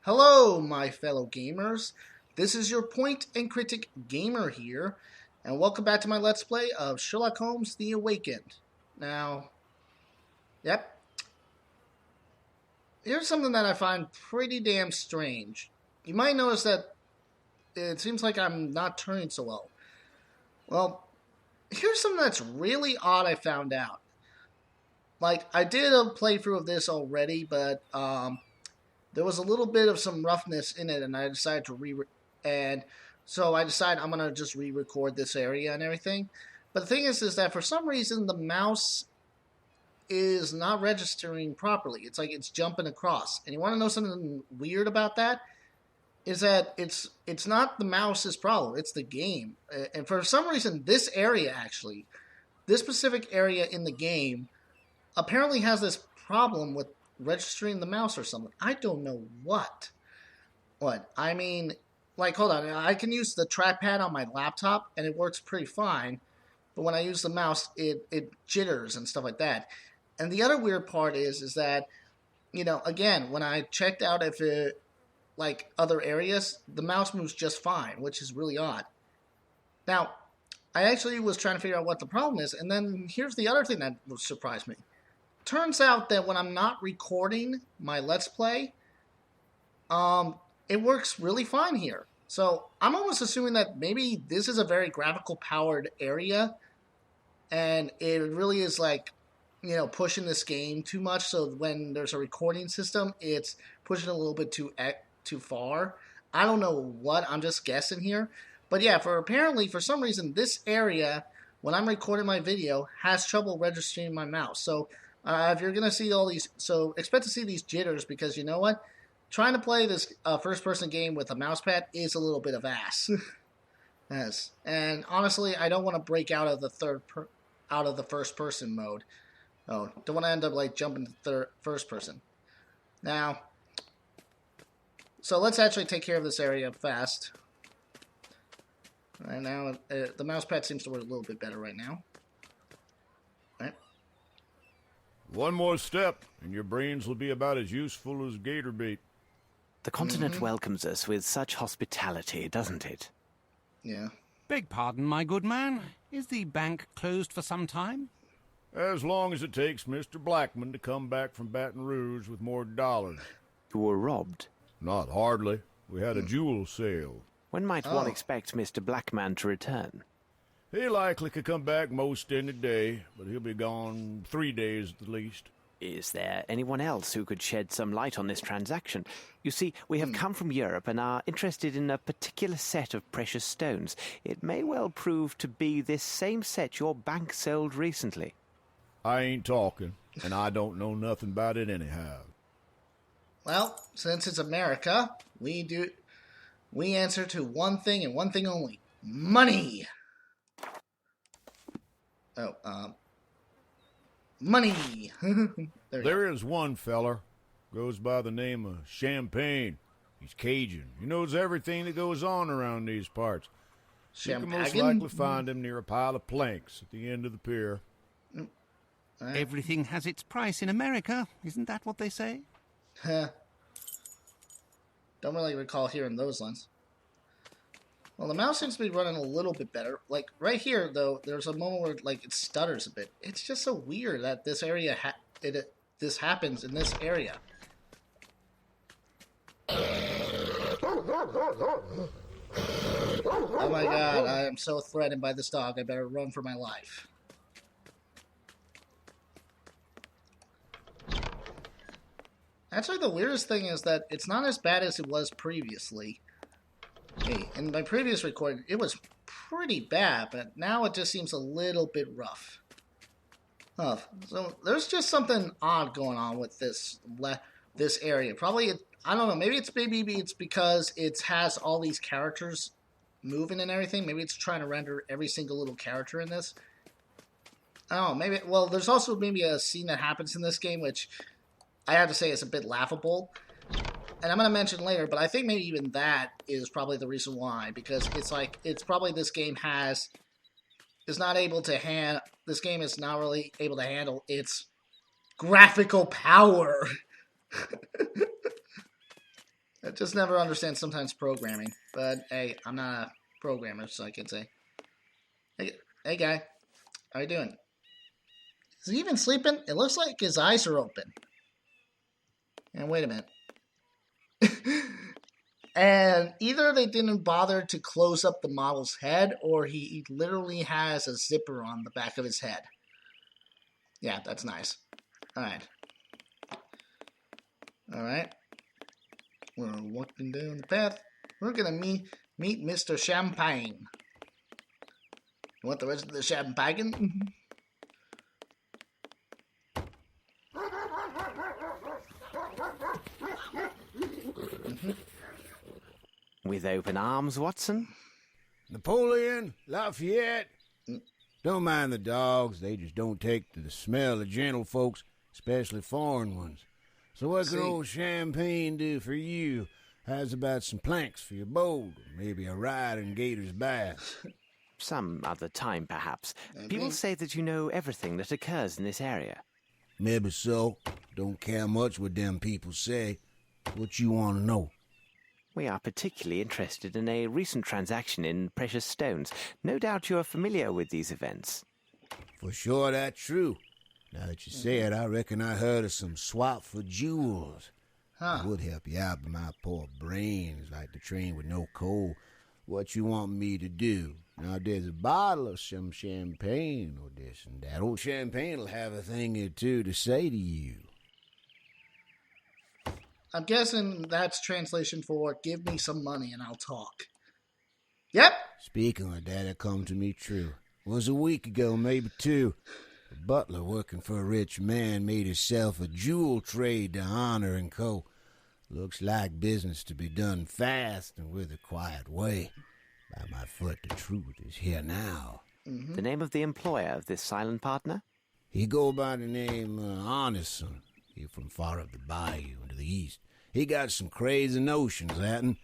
Hello, my fellow gamers. This is your Point and Critic gamer here, and welcome back to my Let's Play of Sherlock Holmes The Awakened. Now, here's something that I find pretty damn strange. You might notice that it seems like I'm not turning so well. Well, here's something that's really odd I found out. Like, I did a playthrough of this already, but, there was a little bit of some roughness in it, and I decided to so I decided I'm gonna just re-record this area and everything. But the thing is that for some reason the mouse is not registering properly. It's like it's jumping across. And you want to know something weird about that? Is that it's not the mouse's problem. It's the game. And for some reason, this specific area in the game, apparently has this problem with registering the mouse or something. I don't know what. I mean, like, hold on. I can use the trackpad on my laptop, and it works pretty fine. But when I use the mouse, it jitters and stuff like that. And the other weird part is that, you know, again, when I checked out if it, like, other areas, the mouse moves just fine, which is really odd. Now, I actually was trying to figure out what the problem is, and then here's the other thing that surprised me. Turns out that when I'm not recording my Let's Play, it works really fine here. So I'm almost assuming that maybe this is a very graphical powered area, and it really is like, you know, pushing this game too much. So when there's a recording system, it's pushing a little bit too far. I don't know what. I'm just guessing here. But yeah, apparently for some reason this area, when I'm recording my video, has trouble registering my mouse. So if you're gonna see all these, so expect to see these jitters, because you know what? Trying to play this first-person game with a mousepad is a little bit of ass. Yes, and honestly, I don't want to break out of the first-person mode. Oh, don't want to end up like jumping to first person. Now, so let's actually take care of this area fast. Right now, the mousepad seems to work a little bit better right now. Right. One more step, and your brains will be about as useful as gator bait. The continent welcomes us with such hospitality, doesn't it? Yeah. Beg pardon, my good man. Is the bank closed for some time? As long as it takes Mr. Blackman to come back from Baton Rouge with more dollars. You were robbed? Not hardly. We had a jewel sale. When might one expect Mr. Blackman to return? He likely could come back most any day, but he'll be gone 3 days at the least. Is there anyone else who could shed some light on this transaction? You see, we have come from Europe and are interested in a particular set of precious stones. It may well prove to be this same set your bank sold recently. I ain't talking, and I don't know nothing about it anyhow. Well, since it's America, we answer to one thing and one thing only: money. Money. There is one feller, goes by the name of Champagne. He's Cajun. He knows everything that goes on around these parts. You can most likely find him near a pile of planks at the end of the pier. Everything has its price in America. Isn't that what they say? Don't really recall hearing those lines. Well, the mouse seems to be running a little bit better. Like, right here, though, there's a moment where, like, it stutters a bit. It's just so weird that this area, this happens in this area. Oh my god, I am so threatened by this dog. I better run for my life. Actually, the weirdest thing is that it's not as bad as it was previously. Hey, in my previous recording, it was pretty bad, but now it just seems a little bit rough. So there's just something odd going on with this area. Probably, I don't know, maybe it's because it has all these characters moving and everything. Maybe it's trying to render every single little character in this. I don't know, maybe, well, there's also maybe a scene that happens in this game, which I have to say is a bit laughable. And I'm going to mention later, but I think maybe even that is probably the reason why, because it's probably this game is not really able to handle its graphical power. I just never understand sometimes programming. But hey, I'm not a programmer, so I can say. Hey guy, how you doing? Is he even sleeping? It looks like his eyes are open. And wait a minute. And either they didn't bother to close up the model's head, or he literally has a zipper on the back of his head. Yeah, that's nice. Alright. Alright. We're walking down the path. We're gonna meet Mr. Champagne. You want the rest of the champagne? With open arms, Watson? Napoleon, Lafayette. Don't mind the dogs. They just don't take to the smell of gentle folks, especially foreign ones. So what can old Champagne do for you? How's about some planks for your boat? Or maybe a ride in Gator's Bath? Some other time, perhaps. Okay. People say that you know everything that occurs in this area. Maybe so. Don't care much what them people say. What you want to know? We are particularly interested in a recent transaction in precious stones. No doubt you are familiar with these events. For sure that's true. Now that you say it, I reckon I heard of some swap for jewels. Huh. It would help you out, but my poor brain's like the train with no coal. What you want me to do? Now, there's a bottle of some champagne or this and that. Old Champagne will have a thing or two to say to you. I'm guessing that's translation for give me some money and I'll talk. Yep. Speaking of that, it come to me true. It was a week ago, maybe two. A butler working for a rich man made himself a jewel trade to Honor and Co. Looks like business to be done fast and with a quiet way. By my foot, the truth is here now. Mm-hmm. The name of the employer of this silent partner? He go by the name Honerson. He from far up the bayou to the east. He got some crazy notions, Latin.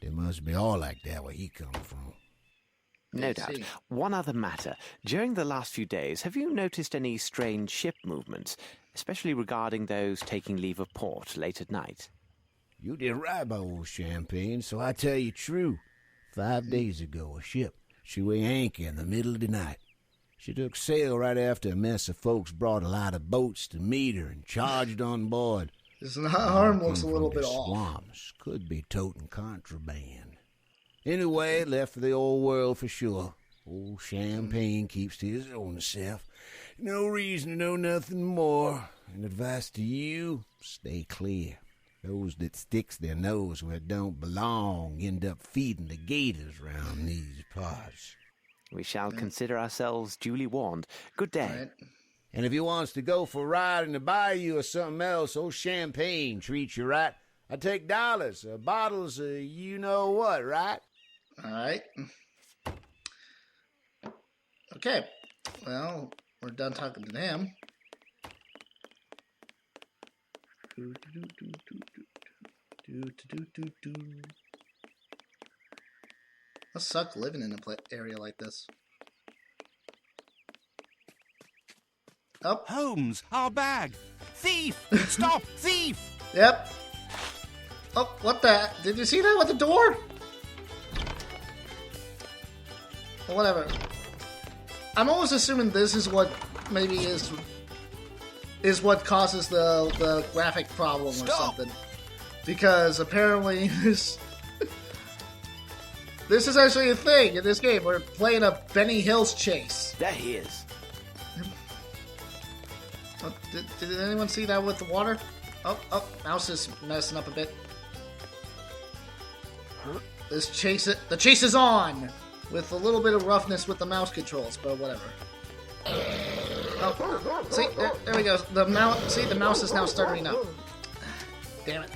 They must be all like that where he come from. No doubt. One other matter. During the last few days, have you noticed any strange ship movements, especially regarding those taking leave of port late at night? You did right by old Champagne, so I tell you true. 5 days ago, a ship, she weighed anchor in the middle of the night. She took sail right after a mess of folks brought a lot of boats to meet her and charged on board. His arm looks a little bit off. Swamps could be toting contraband. Anyway, left for the old world for sure. Old Champagne keeps to his own self. No reason to know nothing more. And advice to you, stay clear. Those that sticks their nose where it don't belong end up feeding the gators round these parts. We shall consider ourselves duly warned. Good day. Right. And if you wants to go for a ride in the bayou or something else, old Champagne treats you right. I take dollars, bottles, you know what, right? All right. Okay. Well, we're done talking to them. Must suck living in an area like this. Oh. Holmes, our bag! Thief! Stop! Thief! Yep. Oh, what the? Did you see that with the door? Well, whatever. I'm almost assuming this is what maybe is what causes the graphic problem or something. Because apparently this is actually a thing in this game. We're playing a Benny Hills chase. There he is. Oh, did anyone see that with the water? Oh, mouse is messing up a bit. The chase is on! With a little bit of roughness with the mouse controls, but whatever. Oh, see, there we go. The mouse is now starting up. Damn it.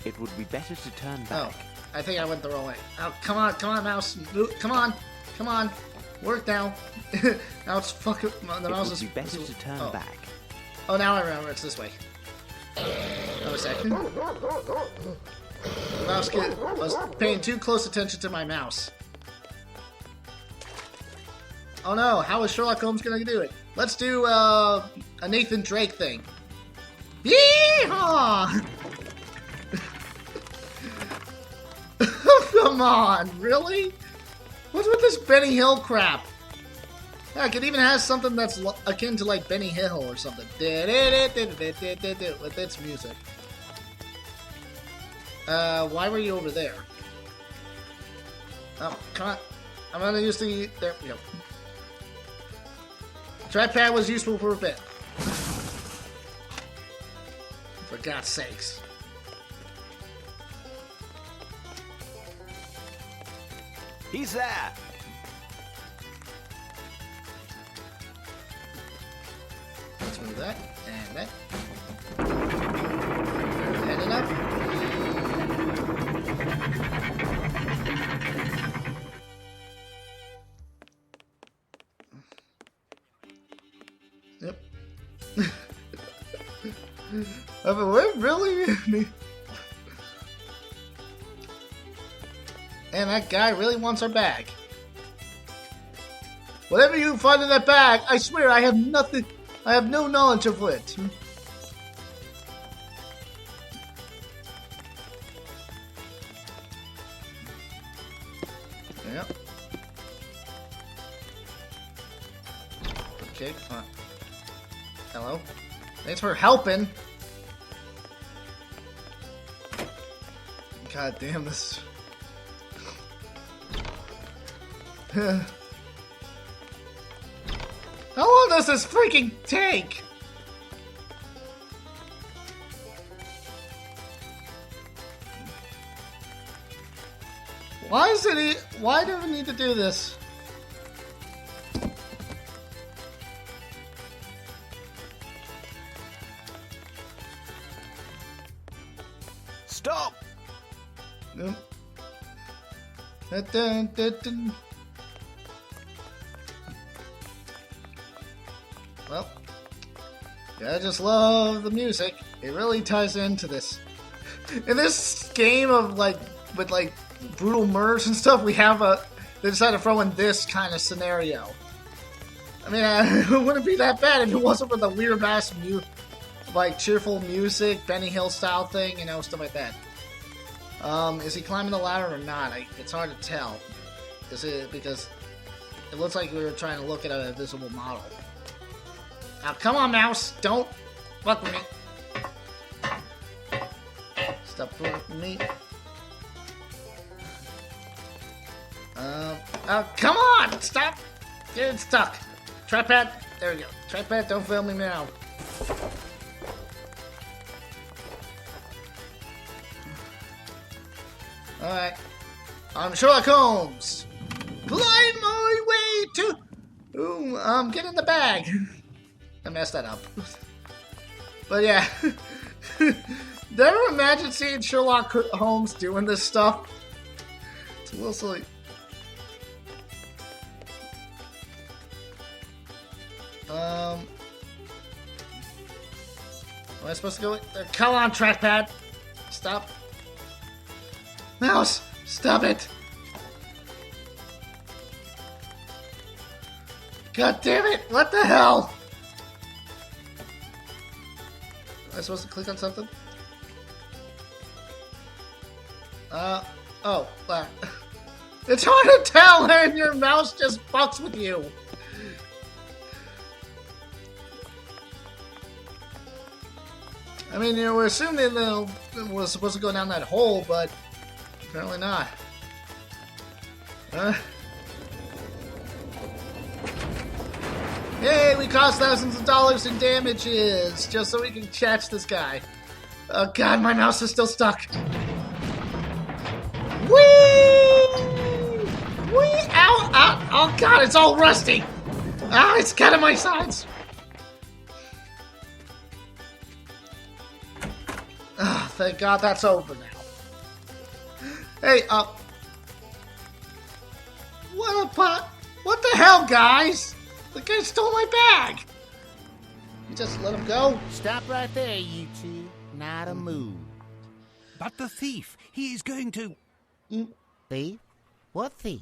It would be better to turn back. Oh, I think I went the wrong way. Oh, come on, mouse. Come on. Work now. Now it's fucking... The mouse is... It would be better to turn back. Oh, now I remember. It's this way. Wait a second. The mouse was paying too close attention to my mouse. Oh no, how is Sherlock Holmes gonna do it? Let's do a Nathan Drake thing. Yeehaw! come on, really? What's with this Benny Hill crap? Heck, it even has something that's akin to like Benny Hill or something. With its music. Why were you over there? Oh, come on. I'm gonna use the... There we go. Trackpad was useful for a bit. For God's sakes. He's there! Let's move that, and that. And enough. Yep. I mean, we're really... And that guy really wants our bag. Whatever you find in that bag, I swear I have nothing... I have no knowledge of it. Yep. Okay, fine. Hello. Thanks for helping. God damn this. How long does this freaking take? Why do we need to do this? Stop! Nope. Dun, dun, dun, dun. Well, I just love the music. It really ties into this. In this game of with brutal murders and stuff, they decided to throw in this kind of scenario. I mean, it wouldn't be that bad if it wasn't for the weird ass cheerful music, Benny Hill style thing, stuff like that. Is he climbing the ladder or not? It's hard to tell. Is it because it looks like we were trying to look at a visible model. Now, come on, mouse! Don't fuck with me. Stop with me. Come on! Stop! Get stuck. Tripod. There we go. Tripod, don't fail me now. Alright. I'm Sherlock Holmes. Glide my way to... Ooh, get in the bag. I messed that up. But yeah. Never imagine seeing Sherlock Holmes doing this stuff. It's a little silly. Am I supposed to go? Come on, trackpad. Stop. Mouse, stop it. God damn it. What the hell? Am I supposed to click on something? Oh. It's hard to tell when your mouse just fucks with you. I mean, we're assuming that it was supposed to go down that hole, but apparently not. Yay, we cost thousands of dollars in damages just so we can catch this guy. Oh god, my mouse is still stuck. Whee! Whee! Ow! Ow! Oh god, it's all rusty! Ah, it's cutting my sides! Ah, thank god that's over now. Hey, what the hell, guys? The guy stole my bag! You just let him go? Stop right there, you two. Not a move. But the thief, he is going to... Thief? What thief?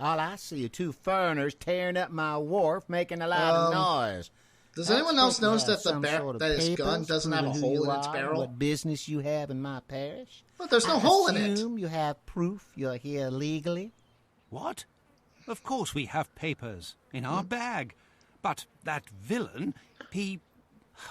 All I see are two foreigners tearing up my wharf, making a lot of noise. Does anyone else notice that sort of that his gun doesn't have a hole in its barrel? What business you have in my parish? But there's no hole in it. I assume you have proof you're here legally. What? Of course we have papers in our bag. But that villain,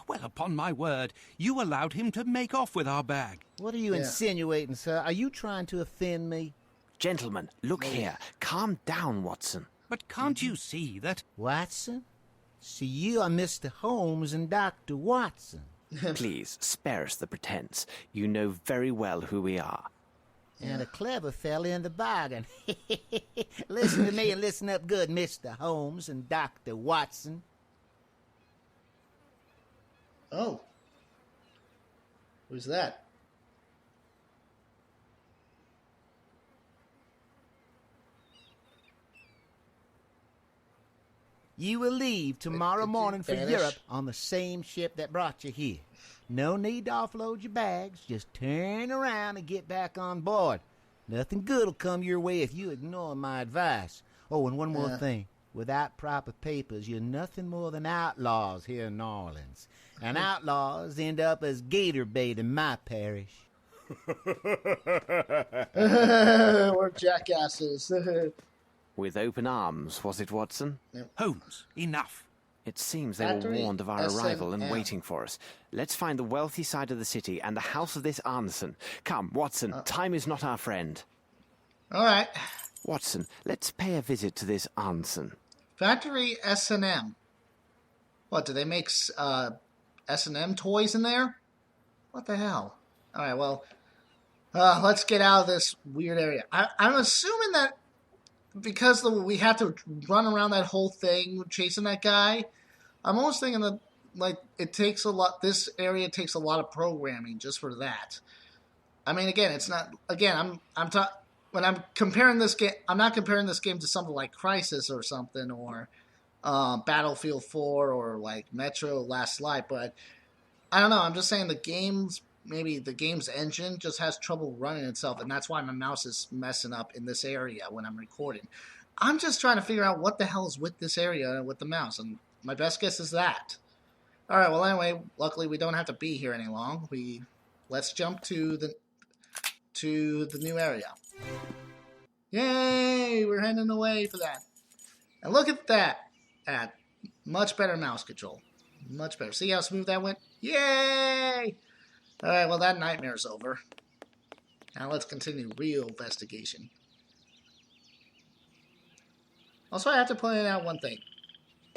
well, upon my word, you allowed him to make off with our bag. What are you insinuating, sir? Are you trying to offend me? Gentlemen, look here. Calm down, Watson. But can't you see that... Watson? So you are Mr. Holmes and Dr. Watson. Please, spare us the pretense. You know very well who we are. And a clever fella in the bargain. Listen to me and listen up good, Mr. Holmes and Dr. Watson. Oh. Who's that? You will leave tomorrow morning for Europe on the same ship that brought you here. No need to offload your bags. Just turn around and get back on board. Nothing good will come your way if you ignore my advice. Oh, and one more thing. Without proper papers, you're nothing more than outlaws here in New Orleans. And outlaws end up as gator bait in my parish. We're jackasses. With open arms, was it, Watson? Yep. Holmes, enough. It seems they were warned of our arrival and waiting for us. Let's find the wealthy side of the city and the house of this Arneson. Come, Watson, time is not our friend. All right. Watson, let's pay a visit to this Arneson. Factory S&M. What, do they make S&M toys in there? What the hell? All right, well, let's get out of this weird area. I'm assuming that because we have to run around that whole thing chasing that guy, I'm almost thinking that it takes a lot. This area takes a lot of programming just for that. I mean, again, it's not. Again, when I'm comparing this game, I'm not comparing this game to something like Crisis or something, or Battlefield 4 or like Metro Last Light. But I don't know. I'm just saying maybe the game's engine just has trouble running itself, and that's why my mouse is messing up in this area when I'm recording. I'm just trying to figure out what the hell is with this area with the mouse, and my best guess is that. All right, well, anyway, luckily we don't have to be here any long. Let's jump to the new area. Yay, we're heading away for that. And look at that. Much better mouse control. Much better. See how smooth that went? Yay! Alright, well, that nightmare's over. Now let's continue real investigation. Also, I have to point out one thing.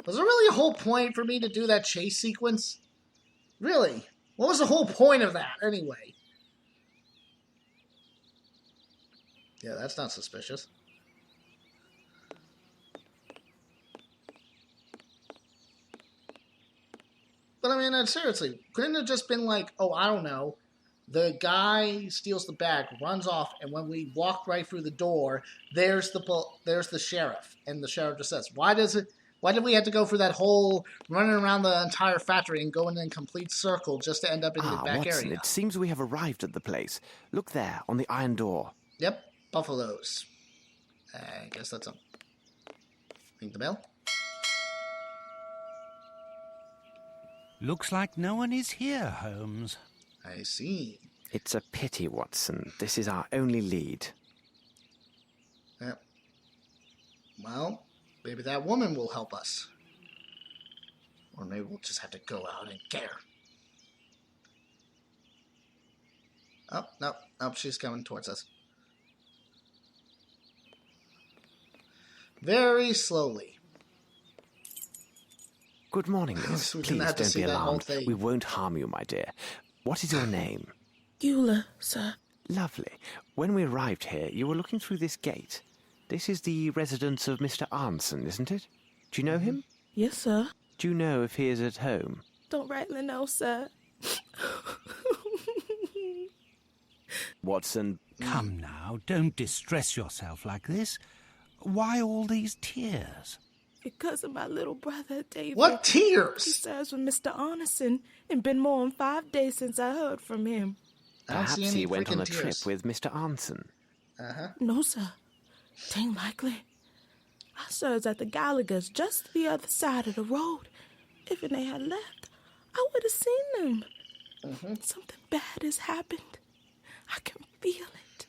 Was there really a whole point for me to do that chase sequence? Really? What was the whole point of that, anyway? Yeah, that's not suspicious. But I mean, seriously, couldn't it have just been like, oh, I don't know, the guy steals the bag, runs off, and when we walk right through the door, there's the sheriff, and the sheriff just says, why did we have to go through that whole running around the entire factory and going in a complete circle just to end up in the back Watson, area? It seems we have arrived at the place. Look there, on the iron door. Yep, buffaloes. I guess that's a... Ring the bell? Looks like no one is here, Holmes. I see. It's a pity, Watson. This is our only lead. Yep. Well, maybe that woman will help us. Or maybe we'll just have to go out and get her. Oh, no, she's coming towards us. Very slowly. Good morning, miss. Please don't be alarmed. We won't harm you, my dear. What is your name? Eula, sir. Lovely. When we arrived here, you were looking through this gate. This is the residence of Mr. Arneson, isn't it? Do you know him? Yes, sir. Do you know if he is at home? Don't rightly know, sir. Watson... Come now, don't distress yourself like this. Why all these tears? Because of my little brother, David. What tears? He serves with Mr. Arneson, and been more than 5 days since I heard from him. Perhaps he went on a trip with Mr. Arneson. No, sir. Tain't likely. I serves at the Gallagher's just the other side of the road, If they had left, I would have seen them. Something bad has happened. I can feel it.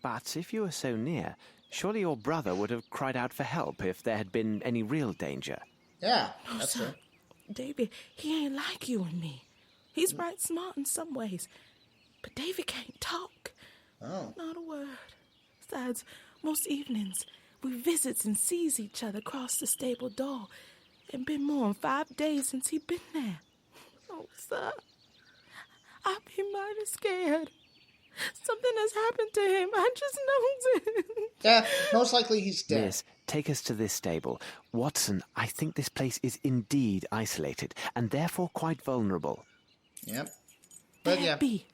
But if you were so near, surely your brother would have cried out for help if there had been any real danger. Yeah, No, that's sir. true. David, he ain't like you and me. He's right smart in some ways. But David can't talk. Oh. Not a word. Besides, most evenings, we visits and sees each other across the stable door. It been more than 5 days since he been there. Oh, sir, I be mighty scared. Something has happened to him. I just knows it. Yeah, most likely he's dead. Miss, take us to this stable. Watson, I think this place is indeed isolated, and therefore quite vulnerable. Yep. But yeah. B,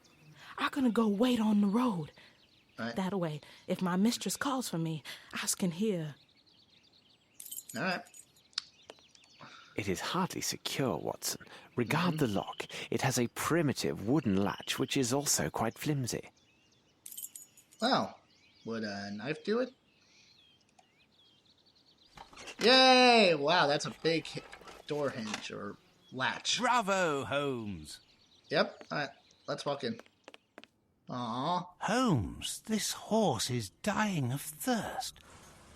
I'm gonna go wait on the road. Right. That way, if my mistress calls for me, I can hear. All right. It is hardly secure, Watson. Regard the lock. It has a primitive wooden latch, which is also quite flimsy. Well, would a knife do it? Yay! Wow, that's a big door hinge or latch. Bravo, Holmes. Yep. All right, let's walk in. Aww. Holmes, this horse is dying of thirst.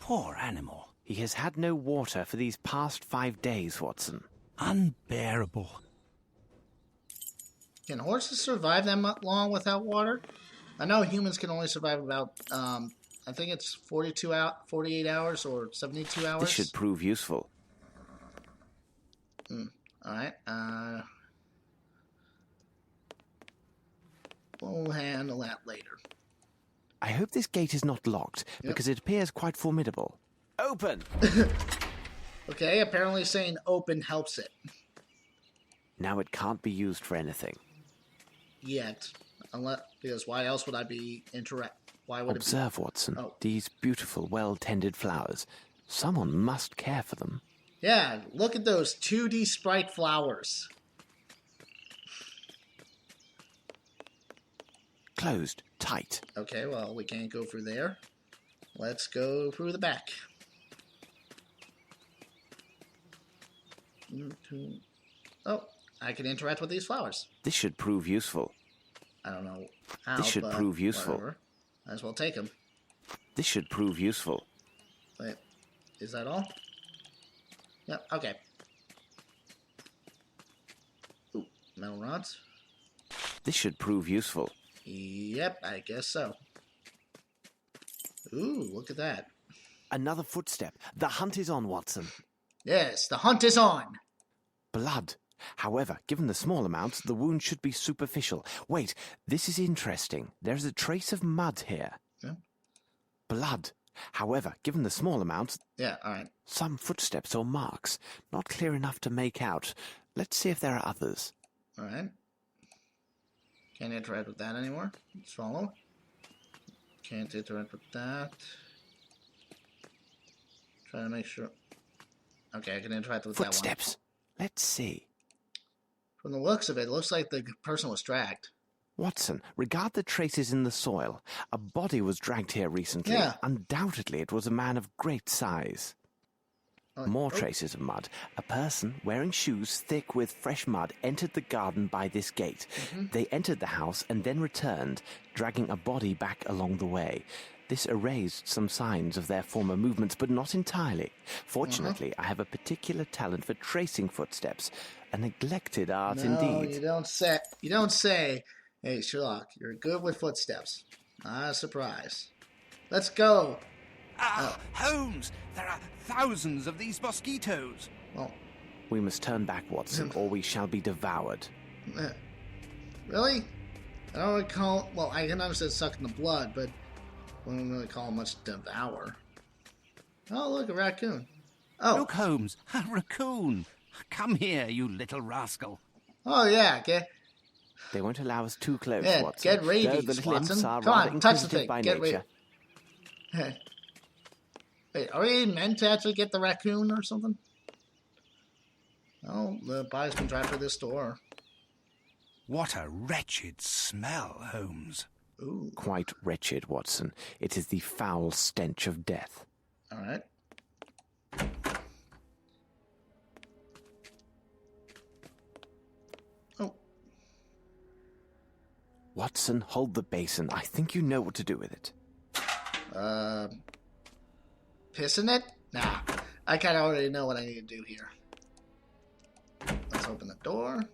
Poor animal. He has had no water for these past 5 days, Watson. Unbearable. Can horses survive that long without water? I know humans can only survive about, I think it's 48 hours or 72 hours. This should prove useful. All right. We'll handle that later. I hope this gate is not locked, because it appears quite formidable. Open! Okay, apparently saying open helps it. Now it can't be used for anything. Yet. Because why else would I be Why would Observe, Watson, Oh. these beautiful, well-tended flowers. Someone must care for them. Yeah, look at those 2D sprite flowers. Closed, tight. Okay, well, we can't go through there. Let's go through the back. Oh, I can interact with these flowers. This should prove useful. I don't know how, This should but prove useful. whatever. Might as well take them. This should prove useful. Wait, is that all? Yep, okay. Ooh, metal rods. This should prove useful. Yep, I guess so. Ooh, look at that. Another footstep. The hunt is on, Watson. Yes, the hunt is on. Blood. However, given the small amounts, the wound should be superficial. Wait, this is interesting. There is a trace of mud here. Yeah. Blood. However, given the small amounts, Yeah, all right. some footsteps or marks. Not clear enough to make out. Let's see if there are others. All right. Can't interact with that anymore. Swallow. Can't interact with that. Trying to make sure. Okay, I can interact with Footsteps. Let's see. that one. From the looks of it, it looks like the person was dragged. Watson, regard the traces in the soil. A body was dragged here recently. Yeah. Undoubtedly, it was a man of great size. More traces of mud. A person wearing shoes thick with fresh mud entered the garden by this gate. They entered the house and then returned, dragging a body back along the way. This erased some signs of their former movements, but not entirely. Fortunately, I have a particular talent for tracing footsteps. A neglected art indeed. You don't say. You don't say. Hey, Sherlock, you're good with footsteps. Not a surprise. Let's go. Holmes, there are thousands of these mosquitoes. Well, We must turn back, Watson, or we shall be devoured. really? I don't really call. Well, I can understand sucking the blood, but I wouldn't really call it much devour. Oh, look, a raccoon. Oh, Look, Holmes, a raccoon. Come here, you little rascal. oh yeah. Get They won't allow us too close, Yeah, Watson. get rabies, Though the little Watson. imps are Come rather on, touch the inquisitive thing. by Get nature. Wait, are we meant to actually get the raccoon or something? Oh, the body's been trapped at this door. What a wretched smell, Holmes. Ooh, Quite wretched, Watson. It is the foul stench of death. all right. Watson, hold the basin. I think you know what to do with it. Piss in it? Nah, I kind of already know what I need to do here. Let's open the door.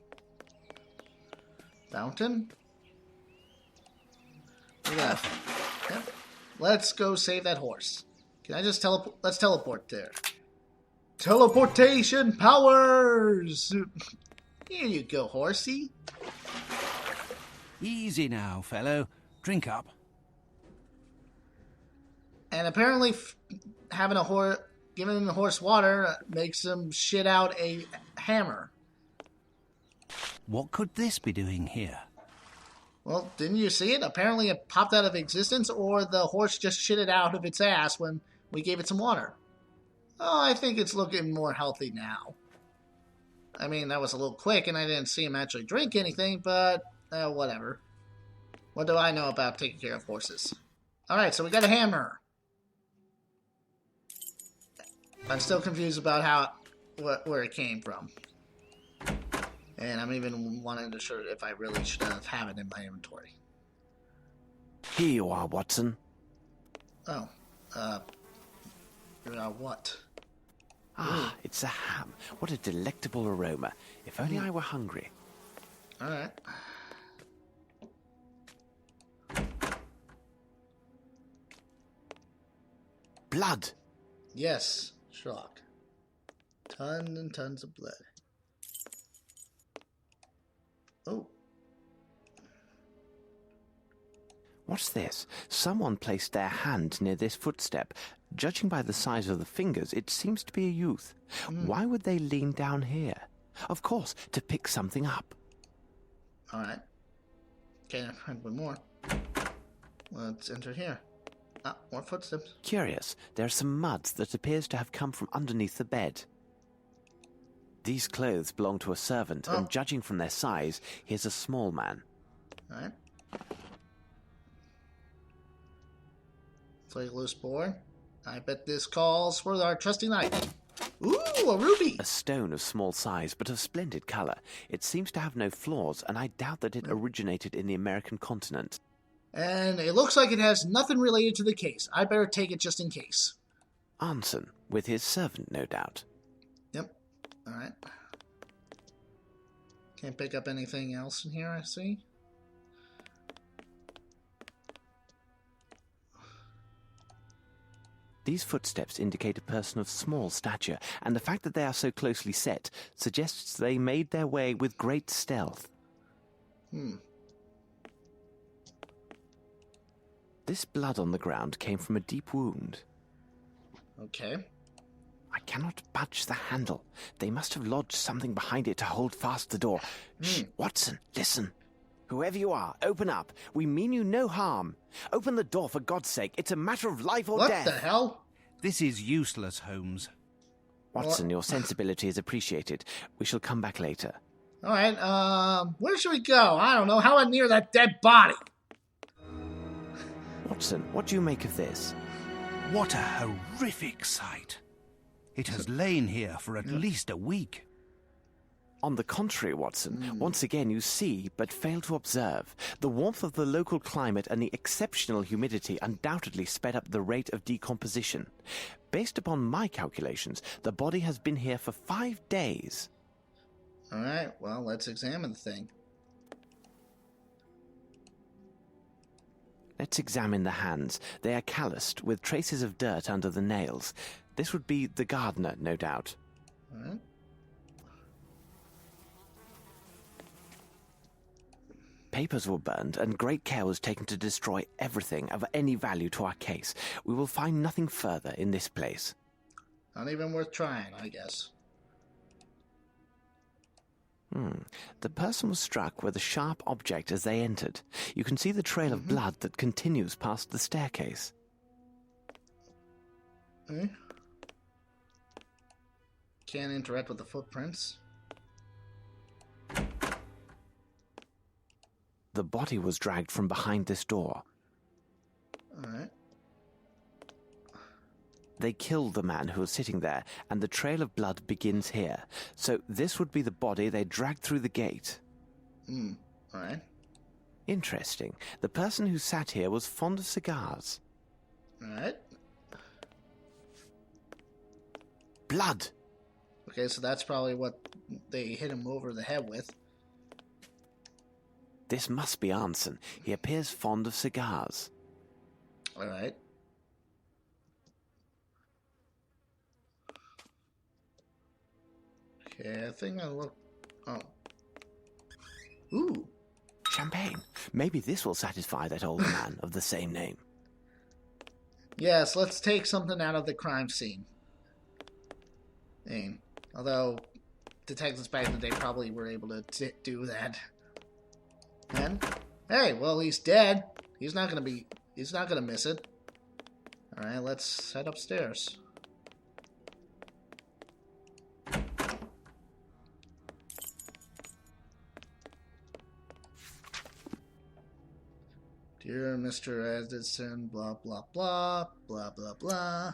Fountain. Look at that. Yep. Let's go save that horse. Can I just teleport? Let's teleport there. Teleportation powers! Here you go, horsey. Easy now, fellow. Drink up. And apparently, having giving the horse water makes him shit out a hammer. What could this be doing here? Well, didn't you see it? Apparently it popped out of existence, or the horse just shit it out of its ass when we gave it some water. Oh, I think it's looking more healthy now. I mean, that was a little quick, and I didn't see him actually drink anything, but whatever. What do I know about taking care of horses? Alright, so we got a hammer. I'm still confused about where it came from. And I'm even wanting to sure if I really should have it in my inventory. Here you are, Watson. Oh, what? Ah, it's a ham. What a delectable aroma. If only I were hungry. Alright. Blood! Yes, Sherlock. Tons and tons of blood. Oh. What's this? Someone placed their hand near this footstep. Judging by the size of the fingers, it seems to be a youth. Why would they lean down here? Of course, to pick something up. Alright. Okay, one more. Let's enter here. Ah, more footsteps. Curious, there are some mud that appears to have come from underneath the bed. These clothes belong to a servant, and judging from their size, he's a small man. Alright. It's like a loose board. I bet this calls for our trusty knight. Ooh, a ruby! A stone of small size, but of splendid color. It seems to have no flaws, and I doubt that it originated in the American continent. And it looks like it has nothing related to the case. I better take it just in case. Anson, with his servant, no doubt. Yep. Alright. Can't pick up anything else in here, I see. These footsteps indicate a person of small stature, and the fact that they are so closely set suggests they made their way with great stealth. This blood on the ground came from a deep wound. Okay. I cannot budge the handle. They must have lodged something behind it to hold fast the door. Shh, Watson, listen. Whoever you are, open up. We mean you no harm. Open the door, for God's sake. It's a matter of life or death. What the hell? This is useless, Holmes. Watson, your sensibility is appreciated. We shall come back later. Alright, where should we go? I don't know. How near that dead body? Watson, what do you make of this? What a horrific sight. It has lain here for at least a week. On the contrary, Watson, once again you see, but fail to observe. The warmth of the local climate and the exceptional humidity undoubtedly sped up the rate of decomposition. Based upon my calculations, the body has been here for 5 days. Alright, well, let's examine the thing. Let's examine the hands. They are calloused, with traces of dirt under the nails. This would be the gardener, no doubt. Alright. Papers were burned, and great care was taken to destroy everything of any value to our case. We will find nothing further in this place. Not even worth trying, I guess. The person was struck with a sharp object as they entered. You can see the trail of blood that continues past the staircase. Can't interact with the footprints. The body was dragged from behind this door. Alright. They killed the man who was sitting there, and the trail of blood begins here. So this would be the body they dragged through the gate. Alright. Interesting. The person who sat here was fond of cigars. All right. Blood. Okay, so that's probably what they hit him over the head with. This must be Arnson. He appears fond of cigars. All right. Okay, I think I look... Oh. Ooh. Champagne. Maybe this will satisfy that old man of the same name. Yes, let's take something out of the crime scene. Although detectives back in the day probably were able to do that. And hey, well, he's dead. He's not gonna miss it. All right, let's head upstairs. Dear Mr. Edison, blah blah blah, blah blah blah,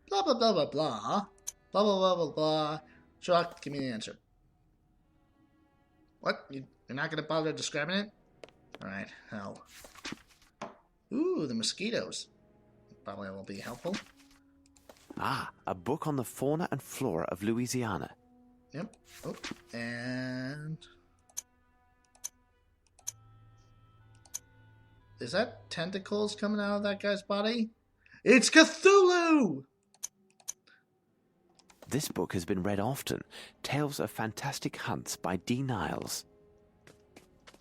blah blah blah blah blah, blah blah blah blah blah. Sherlock, give me the answer. What? You're not gonna bother describing it? All right, hell. Ooh, the mosquitoes. Probably won't be helpful. Ah, a book on the fauna and flora of Louisiana. Yep. Oh, and is that tentacles coming out of that guy's body? It's Cthulhu! This book has been read often. Tales of Fantastic Hunts by D. Niles.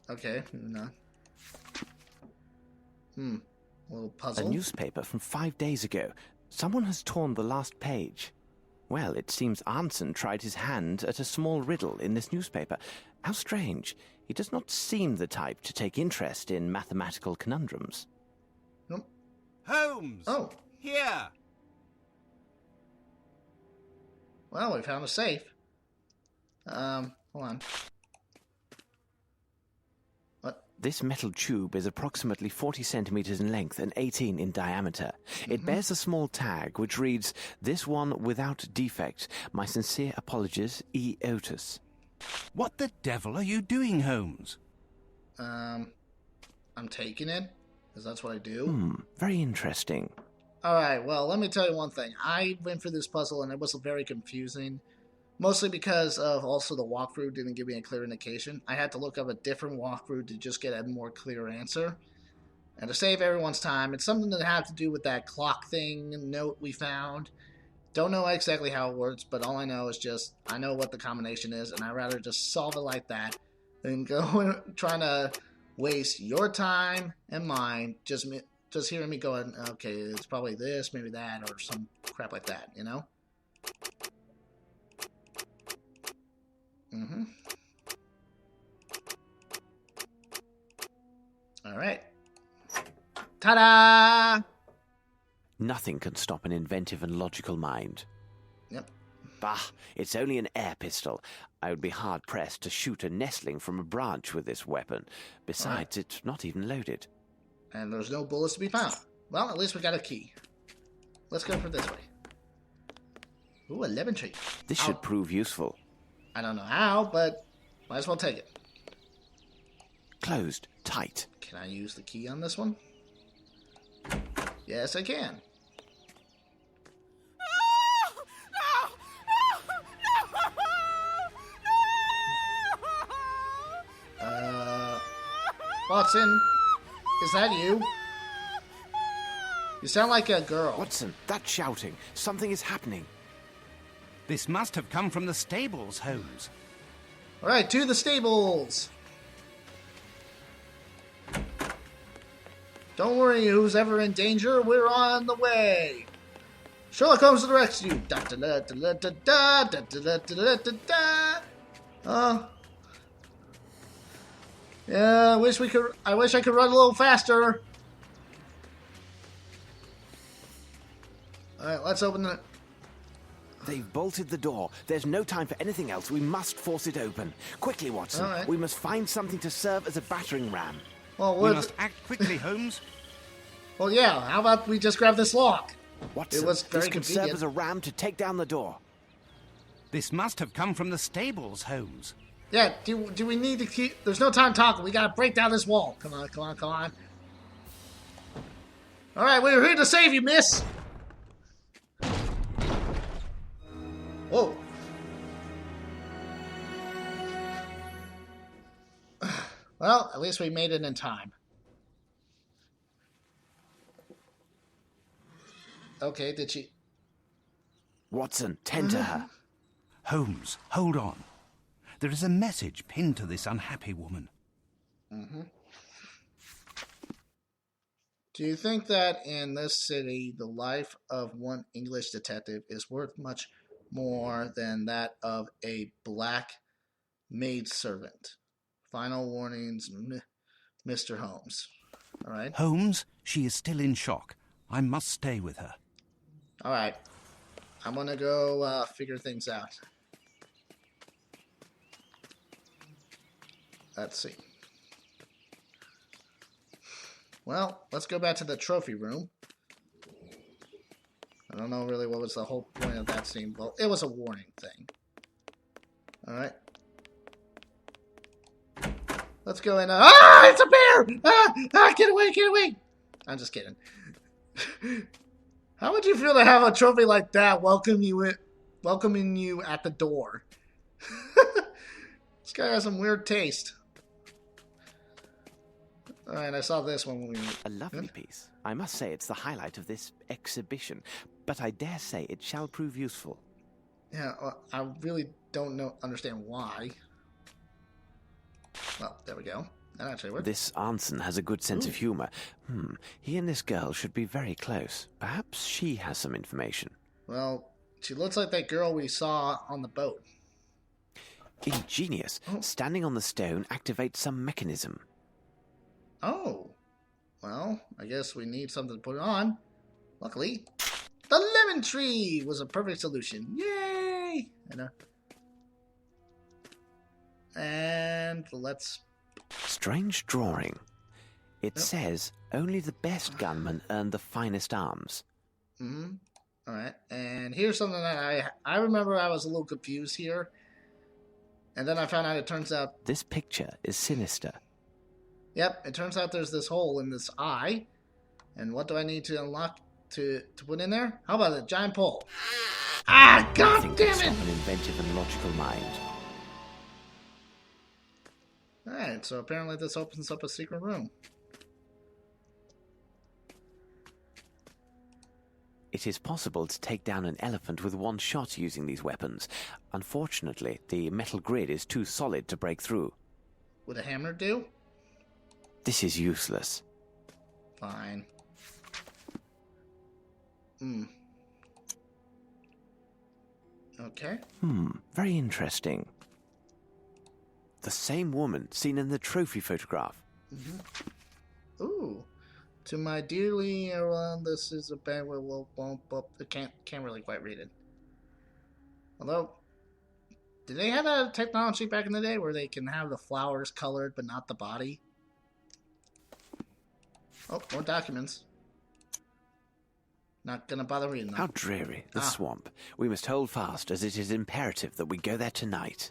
Okay, no. A little puzzle. A newspaper from 5 days ago. Someone has torn the last page. Well, it seems Arnson tried his hand at a small riddle in this newspaper. How strange. He does not seem the type to take interest in mathematical conundrums. Nope. Holmes! Oh. Here! Well, we found a safe. Hold on. What? This metal tube is approximately 40 centimeters in length and 18 in diameter. It bears a small tag which reads, "This one without defect. My sincere apologies, E. Otis." What the devil are you doing, Holmes? I'm taking it, because that's what I do. Very interesting. Alright, well, let me tell you one thing. I went through this puzzle and it was very confusing. Mostly because of also the walkthrough didn't give me a clear indication. I had to look up a different walkthrough to just get a more clear answer. And to save everyone's time, it's something that had to do with that clock thing note we found. Don't know exactly how it works, but all I know is just, I know what the combination is, and I'd rather just solve it like that than go trying to waste your time and mine just hearing me going, okay, it's probably this, maybe that, or some crap like that, you know? Alright. Ta-da! Nothing can stop an inventive and logical mind. Yep. Bah, it's only an air pistol. I would be hard-pressed to shoot a nestling from a branch with this weapon. Besides, it's not even loaded. And there's no bullets to be found. Well, at least we got a key. Let's go for this way. Ooh, a lemon tree. This should prove useful. I don't know how, but might as well take it. Closed. Tight. Can I use the key on this one? Yes, I can. Watson, is that you? You sound like a girl. Watson, that's shouting. Something is happening. This must have come from the stables, Holmes. All right, to the stables. Don't worry, who's ever in danger, we're on the way. Sherlock Holmes to the rescue. Da da da da da da da da da da da. Yeah, I wish I could run a little faster. All right, let's open the. They've bolted the door. There's no time for anything else. We must force it open. Quickly, Watson. All right. We must find something to serve as a battering ram. Well, We must act quickly, Holmes. Well, yeah. How about we just grab this lock? Watson, It was very this could serve convenient. as a ram to take down the door. This must have come from the stables, Holmes. Yeah, do we need to keep... There's no time talking. We gotta break down this wall. Come on. Alright, we're here to save you, miss. Whoa. Well, at least we made it in time. Okay, did she... Watson, tend to her. Holmes, hold on. There is a message pinned to this unhappy woman. Do you think that in this city, the life of one English detective is worth much more than that of a black maidservant? Final warnings, Mr. Holmes. All right. Holmes, she is still in shock. I must stay with her. All right. I'm going to go figure things out. Let's see. Well, let's go back to the trophy room. I don't know really what was the whole point of that scene. Well, it was a warning thing. All right. Let's go in. It's a bear! Get away! I'm just kidding. How would you feel to have a trophy like that welcoming you at the door? This guy has some weird taste. Alright, I saw this one when we... A lovely piece. I must say it's the highlight of this exhibition, but I dare say it shall prove useful. Yeah, I really don't understand why. Well, there we go. That actually worked. This Anson has a good sense of humor. He and this girl should be very close. Perhaps she has some information. Well, she looks like that girl we saw on the boat. Ingenious. Standing on the stone activates some mechanism. Oh. Well, I guess we need something to put it on. Luckily, the lemon tree was a perfect solution. Yay! And let's... Strange drawing. It says, only the best gunmen earn the finest arms. Alright, and here's something that I remember I was a little confused here. And then I found out it turns out... This picture is sinister. Yep, it turns out there's this hole in this eye. And what do I need to unlock to put in there? How about a giant pole? God damn it! An inventive and logical mind. Alright, so apparently this opens up a secret room. It is possible to take down an elephant with one shot using these weapons. Unfortunately, the metal grid is too solid to break through. Would a hammer do? This is useless. Fine. Okay. Very interesting. The same woman seen in the trophy photograph. Ooh. To my dearly everyone, this is a banquet. Can't really quite read it. Although, did they have that technology back in the day where they can have the flowers colored but not the body? Oh, more documents. Not gonna bother reading them. How dreary, the swamp. We must hold fast, as it is imperative that we go there tonight.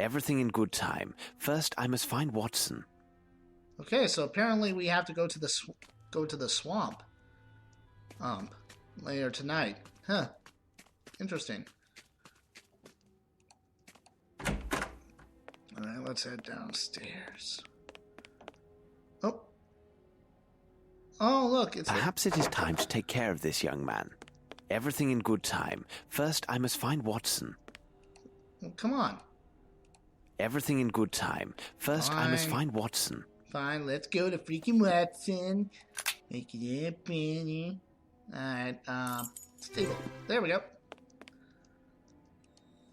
Everything in good time. First, I must find Watson. Okay, so apparently we have to go to the swamp. Later tonight. Huh. Interesting. Alright, let's head downstairs. Oh, look, it's... Perhaps it is time to take care of this young man. Everything in good time. First, I must find Watson. Well, come on. Everything in good time. First, I must find Watson. Fine, let's go to freaking Watson. Make it happen. Alright, stable. There we go.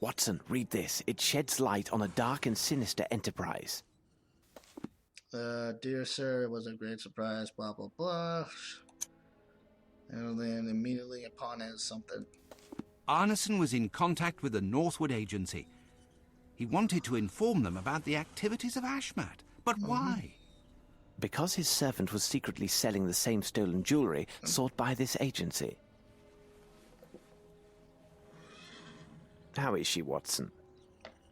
Watson, read this. It sheds light on a dark and sinister enterprise. Dear sir, it was a great surprise, blah, blah, blah. And then immediately upon it, something. Arneson was in contact with the Northwood Agency. He wanted to inform them about the activities of Ashmat. But why? Because his servant was secretly selling the same stolen jewelry sought by this agency. How is she, Watson?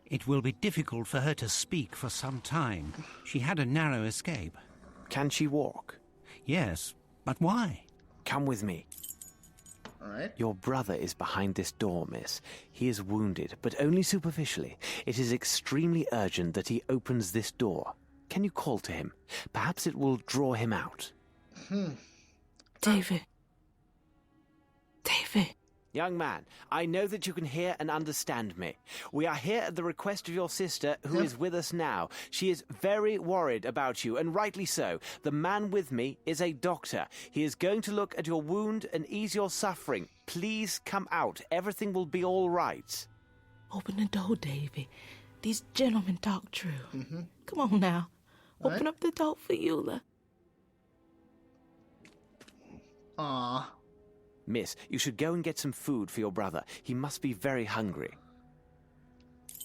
It will be difficult for her to speak for some time. She had a narrow escape. Can she walk? Yes, but why? Come with me. All right. Your brother is behind this door, miss. He is wounded, but only superficially. It is extremely urgent that he opens this door. Can you call to him? Perhaps it will draw him out. David. David. Young man, I know that you can hear and understand me. We are here at the request of your sister, who is with us now. She is very worried about you, and rightly so. The man with me is a doctor. He is going to look at your wound and ease your suffering. Please come out. Everything will be all right. Open the door, Davy. These gentlemen talk true. Come on now. Open up the door for Eula. Aw. Miss, you should go and get some food for your brother. He must be very hungry.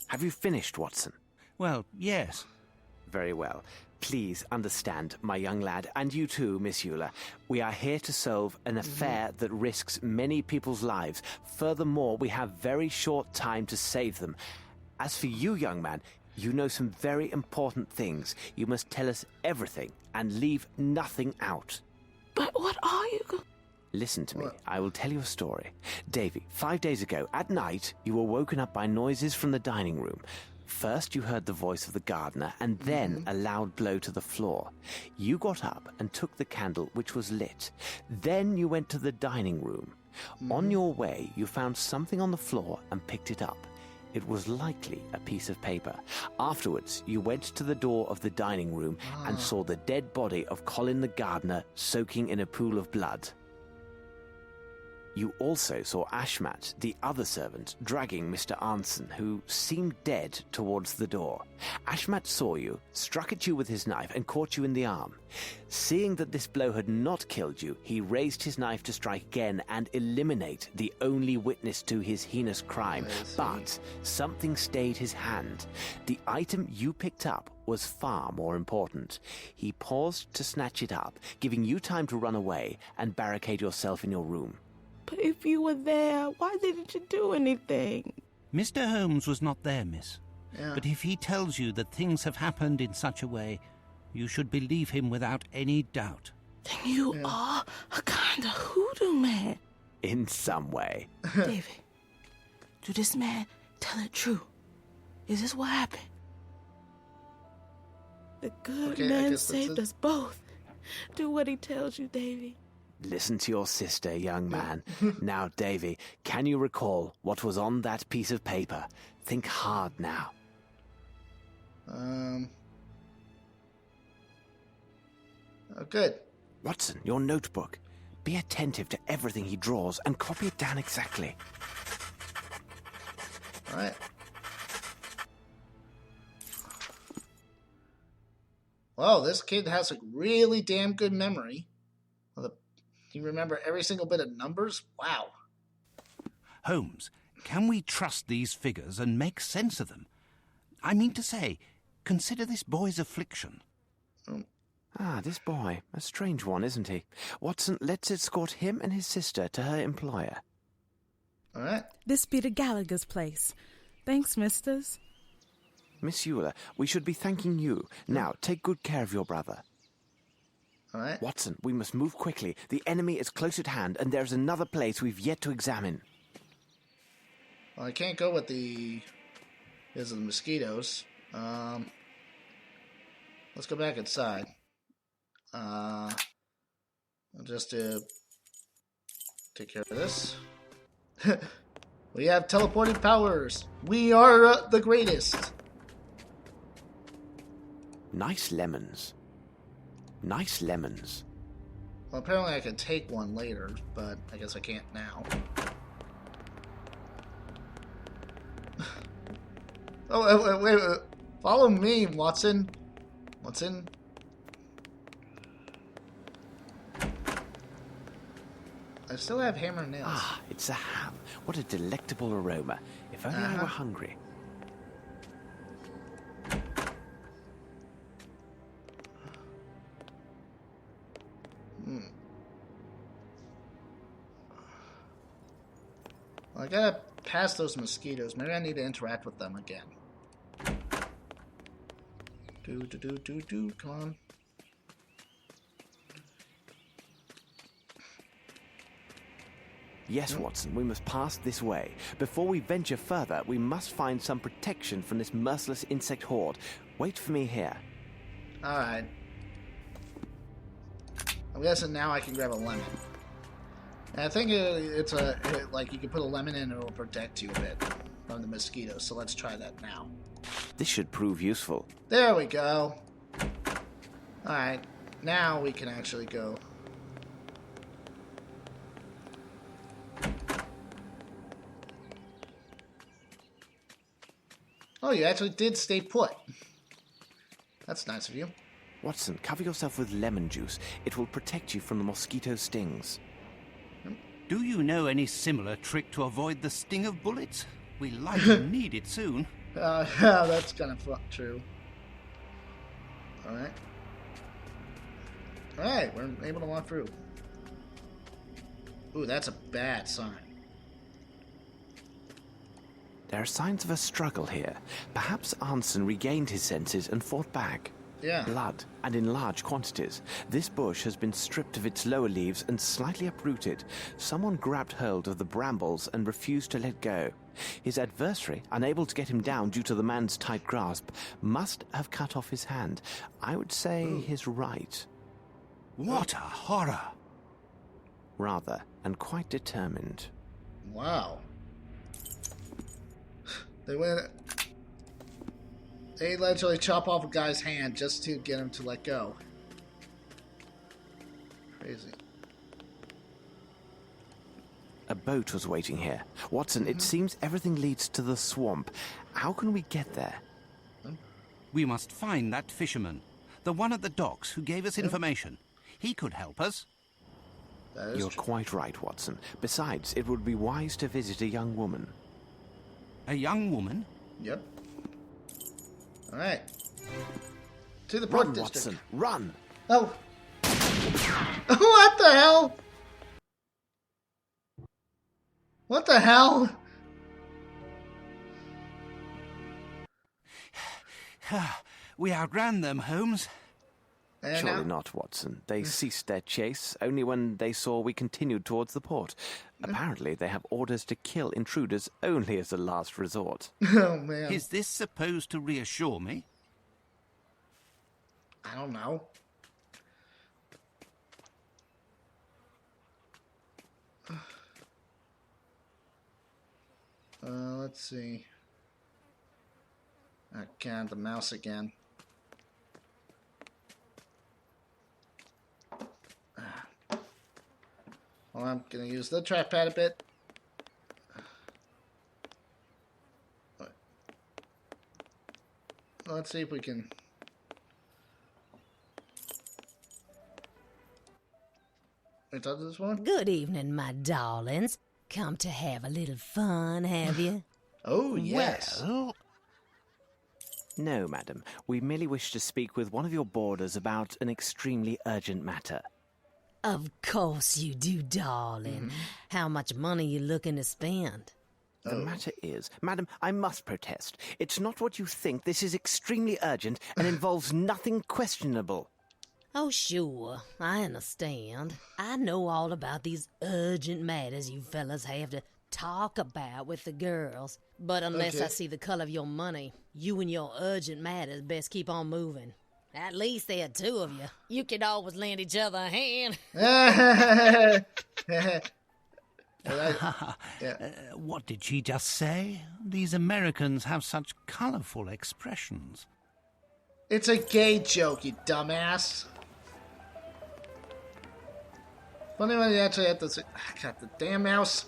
Have you finished, Watson? Well, yes. Very well. Please understand, my young lad, and you too, Miss Eula. We are here to solve an affair that risks many people's lives. Furthermore, we have very short time to save them. As for you, young man, you know some very important things. You must tell us everything and leave nothing out. But what are you going... Listen to me. I will tell you a story. Davy, 5 days ago, at night, you were woken up by noises from the dining room. First, you heard the voice of the gardener, and then a loud blow to the floor. You got up and took the candle, which was lit. Then you went to the dining room. On your way, you found something on the floor and picked it up. It was likely a piece of paper. Afterwards, you went to the door of the dining room and saw the dead body of Colin the gardener soaking in a pool of blood. You also saw Ashmat, the other servant, dragging Mr. Arnson, who seemed dead, towards the door. Ashmat saw you, struck at you with his knife, and caught you in the arm. Seeing that this blow had not killed you, he raised his knife to strike again and eliminate the only witness to his heinous crime. But something stayed his hand. The item you picked up was far more important. He paused to snatch it up, giving you time to run away and barricade yourself in your room. But if you were there, why didn't you do anything? Mr. Holmes was not there, miss. Yeah. But if he tells you that things have happened in such a way, you should believe him without any doubt. Then you are a kind of hoodoo man. In some way. David, do this man tell it true? Is this what happened? The good man saved us both. Do what he tells you, Davy. Listen to your sister, young man. Now, Davy, can you recall what was on that piece of paper? Think hard now. Good. Watson, your notebook. Be attentive to everything he draws and copy it down exactly. All right. Wow, this kid has a really damn good memory. You remember every single bit of numbers? Wow. Holmes, can we trust these figures and make sense of them? I mean to say, consider this boy's affliction. This boy. A strange one, isn't he? Watson, let's escort him and his sister to her employer. All right. This be the Gallagher's place. Thanks, misters. Miss Eula, we should be thanking you. Now, take good care of your brother. All right. Watson, we must move quickly. The enemy is close at hand, and there's another place we've yet to examine. Well, I can't go with the mosquitoes. Let's go back inside. Just to take care of this. We have teleporting powers. We are the greatest. Nice lemons. Nice lemons. Well, apparently I can take one later, but I guess I can't now. Wait. Follow me, Watson. Watson. I still have hammer and nails. It's a ham. What a delectable aroma. If only I were hungry. Well, I gotta pass those mosquitoes. Maybe I need to interact with them again. Come on. Yes, Watson, we must pass this way. Before we venture further, we must find some protection from this merciless insect horde. Wait for me here. Alright. I'm guessing now I can grab a lemon. And I think it's like you can put a lemon in and it'll protect you a bit from the mosquitoes. So let's try that now. This should prove useful. There we go. Alright. Now we can actually go. Oh, you actually did stay put. That's nice of you. Watson, cover yourself with lemon juice. It will protect you from the mosquito stings. Do you know any similar trick to avoid the sting of bullets? We likely need it soon. Yeah, that's kind of true. Alright. Alright, we're able to walk through. Ooh, that's a bad sign. There are signs of a struggle here. Perhaps Arnson regained his senses and fought back. Yeah. Blood, and in large quantities. This bush has been stripped of its lower leaves and slightly uprooted. Someone grabbed hold of the brambles and refused to let go. His adversary, unable to get him down due to the man's tight grasp, must have cut off his hand. I would say his right. What a horror! Rather, and quite determined. Wow. They literally chop off a guy's hand just to get him to let go. Crazy. A boat was waiting here. Watson, it seems everything leads to the swamp. How can we get there? We must find that fisherman. The one at the docks who gave us information. He could help us. You're quite right, Watson. Besides, it would be wise to visit a young woman. A young woman? Yep. Alright. To the Run, Port District. Watson, run! Oh. What the hell? What the hell? We outran them, Holmes. Surely not, Watson. They ceased their chase only when they saw we continued towards the port. Apparently, they have orders to kill intruders only as a last resort. Oh, man. Is this supposed to reassure me? I don't know. Let's see. Oh, God, the mouse again. Well, I'm going to use the trackpad a bit. Let's see if we can... Wait, is this one? Good evening, my darlings. Come to have a little fun, have you? Oh, yes. Well, No, madam. We merely wish to speak with one of your boarders about an extremely urgent matter. Of course you do, darling. How much money you looking to spend? The matter is, madam, I must protest. It's not what you think. This is extremely urgent and involves nothing questionable. Oh, sure. I understand. I know all about these urgent matters you fellas have to talk about with the girls. But unless I see the color of your money, you and your urgent matters best keep on moving. At least there are two of you. You can always lend each other a hand. what did she just say? These Americans have such colorful expressions. It's a gay joke, you dumbass. Funny when you actually have to say, God, the damn mouse.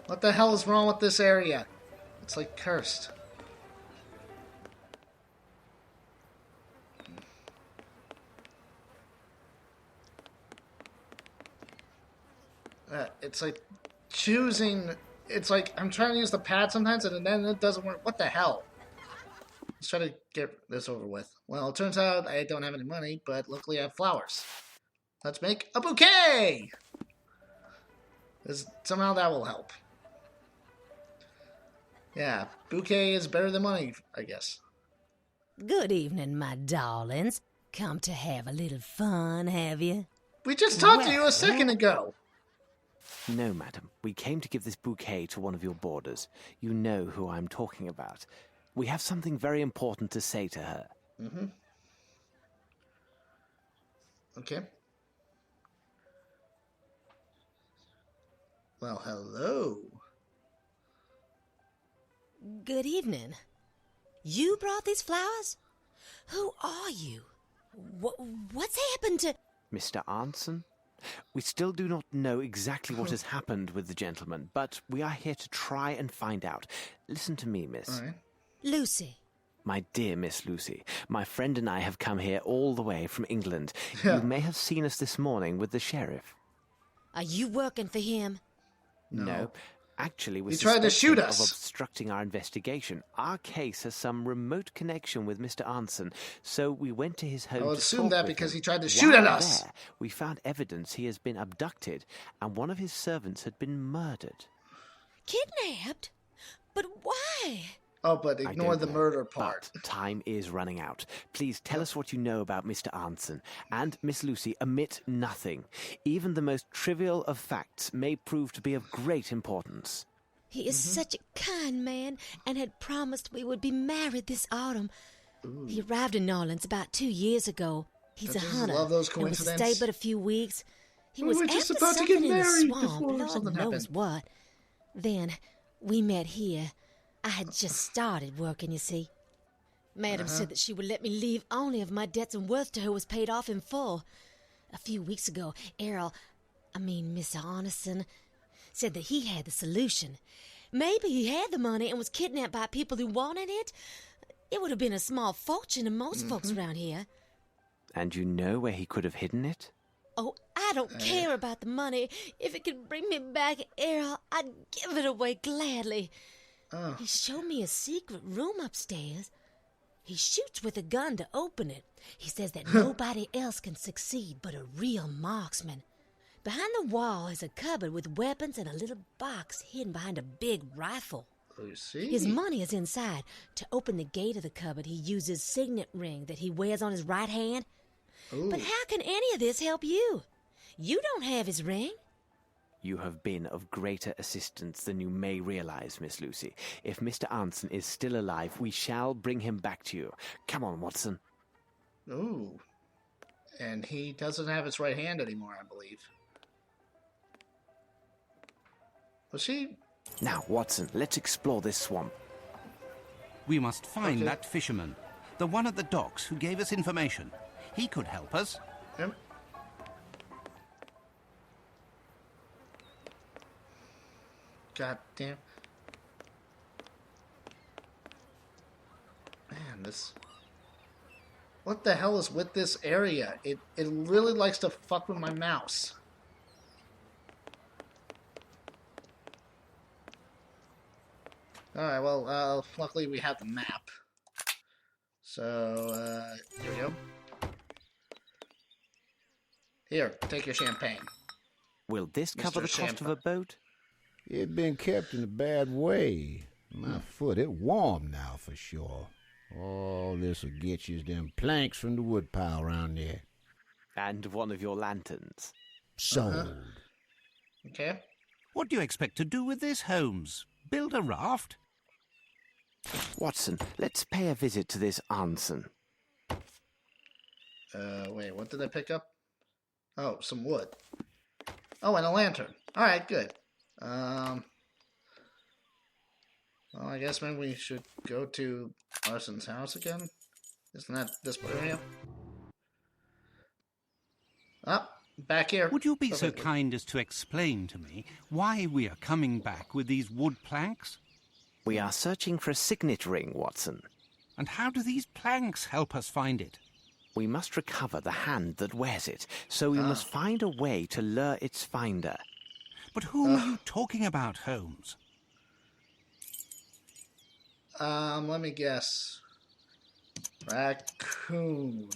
What the hell is wrong with this area? It's like cursed. It's like choosing. It's like I'm trying to use the pad sometimes and then it doesn't work. What the hell? Let's try to get this over with. Well, it turns out I don't have any money, but luckily I have flowers. Let's make a bouquet! Somehow that will help. Yeah, bouquet is better than money, I guess. Good evening, my darlings. Come to have a little fun, have you? We just talked to you a second ago. No, madam. We came to give this bouquet to one of your boarders. You know who I'm talking about. We have something very important to say to her. Mm-hmm. Okay. Well, hello. Good evening. You brought these flowers? Who are you? What's happened to... Mr. Arnson? We still do not know exactly what has happened with the gentleman, but we are here to try and find out. Listen to me, miss. All right. Lucy. My dear Miss Lucy, my friend and I have come here all the way from England. You may have seen us this morning with the sheriff. Are you working for him? No. Actually, we're He tried to shoot us. of obstructing our investigation. Our case has some remote connection with Mr. Arnson, so we went to his home. I'll to assume talk that with because him. he tried to shoot at While us. there, we found evidence he has been abducted, and one of his servants had been murdered. Kidnapped? But why? Oh, but ignore the murder But part. time is running out. Please tell us what you know about Mr. Arnson. And, Miss Lucy, omit nothing. Even the most trivial of facts may prove to be of great importance. He is such a kind man and had promised we would be married this autumn. He arrived in New Orleans about 2 years ago. He's a hunter love those and was to stay coincidences. but a few weeks. He We was were after just about to something get in the married swamp, before Lord something knows happened. what. Then we met here. I had just started working, you see. Madam said that she would let me leave only if my debts and worth to her was paid off in full. A few weeks ago, Mr. Arneson, said that he had the solution. Maybe he had the money and was kidnapped by people who wanted it. It would have been a small fortune to most folks around here. And you know where he could have hidden it? Oh, I don't care about the money. If it could bring me back Errol, I'd give it away gladly. He showed me a secret room upstairs. He shoots with a gun to open it. He says that nobody else can succeed but a real marksman. Behind the wall is a cupboard with weapons and a little box hidden behind a big rifle. Lucy? His money is inside. To open the gate of the cupboard, he uses signet ring that he wears on his right hand. Ooh. But how can any of this help you? You don't have his ring. You have been of greater assistance than you may realize, Miss Lucy. If Mr. Arnson is still alive, we shall bring him back to you. Come on, Watson. Ooh. And he doesn't have his right hand anymore, I believe. Was she? Now, Watson, let's explore this swamp. We must find that fisherman, the one at the docks who gave us information. He could help us. Yep. God damn. Man, this... What the hell is with this area? It really likes to fuck with my mouse. Alright, well, luckily we have the map. So, here we go. Here, take your champagne. Will this cover the cost of a boat? It been kept in a bad way. My foot, it warm now for sure. All this'll get you is them planks from the wood pile around there. And one of your lanterns. Sold. Okay. What do you expect to do with this, Holmes? Build a raft? Watson, let's pay a visit to this Arnson. Wait, what did I pick up? Oh, some wood. Oh, and a lantern. Alright, good. Well, I guess maybe we should go to Arson's house again. Isn't that this area? Ah, back here. Would you be so kind as to explain to me why we are coming back with these wood planks? We are searching for a signet ring, Watson. And how do these planks help us find it? We must recover the hand that wears it, so we must find a way to lure its finder. But who are you talking about, Holmes? Let me guess. Raccoon.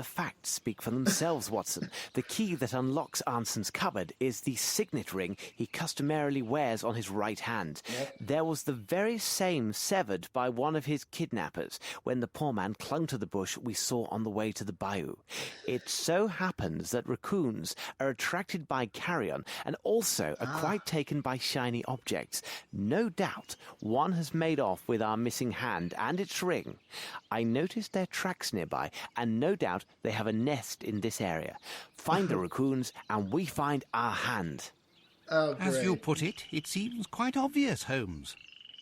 The facts speak for themselves, Watson. The key that unlocks Anson's cupboard is the signet ring he customarily wears on his right hand. Yep. There was the very same severed by one of his kidnappers when the poor man clung to the bush we saw on the way to the bayou. It so happens that raccoons are attracted by carrion and also are quite taken by shiny objects. No doubt one has made off with our missing hand and its ring. I noticed their tracks nearby, and no doubt they have a nest in this area. Find the raccoons, and we find our hand. Oh, great. As you put it, it seems quite obvious, Holmes.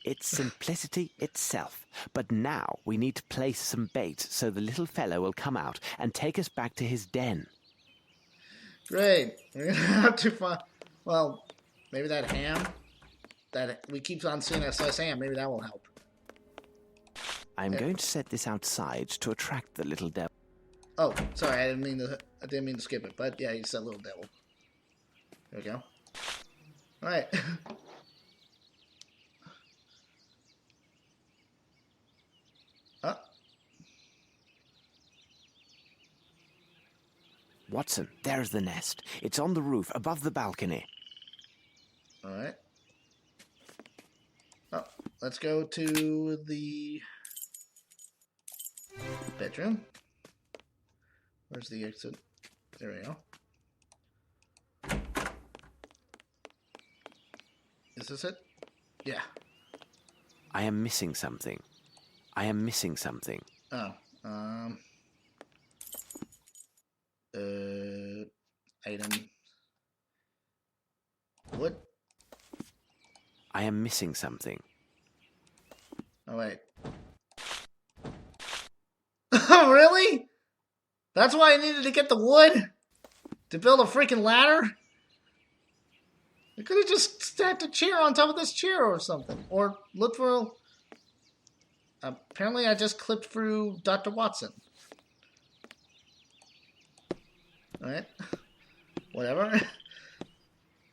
It's simplicity itself. But now we need to place some bait so the little fellow will come out and take us back to his den. Great. We're going to have to find... Well, maybe that ham that we keep on seeing that sliced ham, maybe that will help. I'm going to set this outside to attract the little devil. Oh, sorry, I didn't mean to skip it, but yeah, you said little devil. There we go. All right. Watson, there's the nest. It's on the roof above the balcony. All right. Oh, let's go to the bedroom. Where's the exit? There we go. Is this it? Yeah. I am missing something. Oh. Item. What? I am missing something. Oh, wait. Oh, really? That's why I needed to get the wood? To build a freaking ladder? I could have just stacked a chair on top of this chair or something. Or looked for... Apparently I just clipped through Dr. Watson. Alright. Whatever.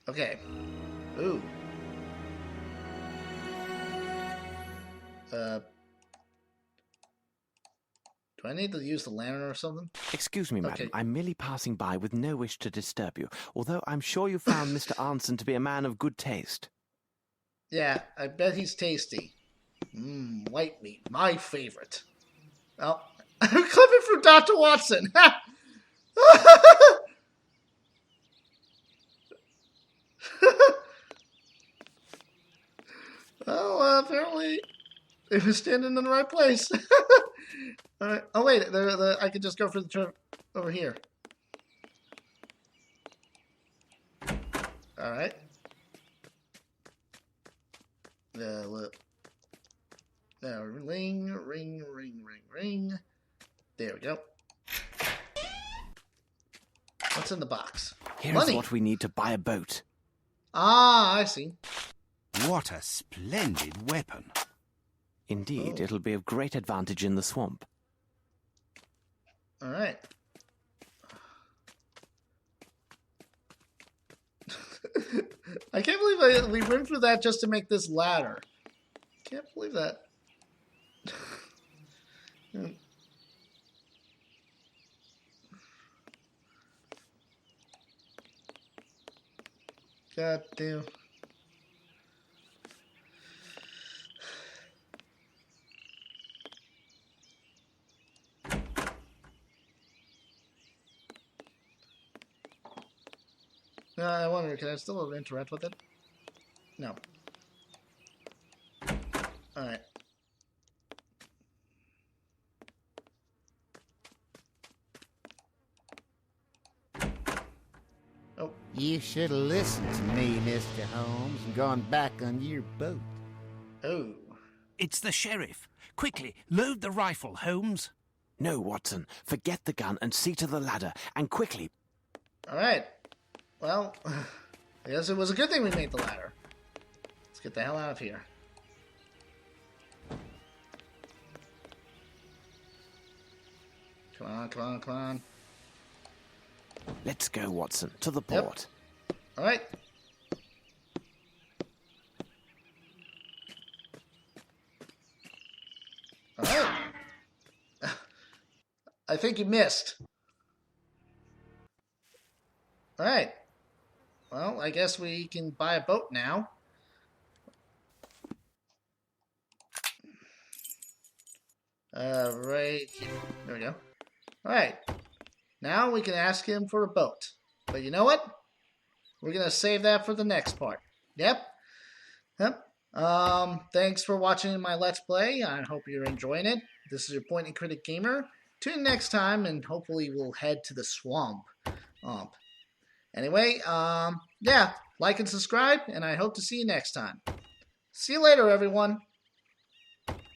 Okay. Ooh. Do I need to use the lantern or something? Excuse me, madam. Okay. I'm merely passing by with no wish to disturb you, although I'm sure you found Mr. Anson to be a man of good taste. Yeah, I bet he's tasty. White meat, my favorite. Oh, I'm clipping from Dr. Watson. Well, apparently it was standing in the right place. All right. Oh, wait, I could just go for the trip over here. All right. Look. Now, ring. There we go. What's in the box? Here's Money. what we need to buy a boat. Ah, I see. What a splendid weapon. Indeed, it'll be of great advantage in the swamp. All right. I can't believe we went through that just to make this ladder. Can't believe that. God damn. I wonder, can I still interact with it? No. Alright. Oh. You should have listened to me, Mr. Holmes, and gone back on your boat. Oh. It's the sheriff. Quickly, load the rifle, Holmes. No, Watson. Forget the gun and see to the ladder, and quickly. Alright. Well, I guess it was a good thing we made the ladder. Let's get the hell out of here. Come on. Let's go, Watson, to the port. Alright. Alright. I think you missed. Alright. Well, I guess we can buy a boat now. Right here. There we go. Alright. Now we can ask him for a boat. But you know what? We're going to save that for the next part. Yep. Thanks for watching my Let's Play. I hope you're enjoying it. This is your Point and Critic Gamer. Tune in next time, and hopefully we'll head to the swamp. Anyway, yeah, like and subscribe, and I hope to see you next time. See you later, everyone.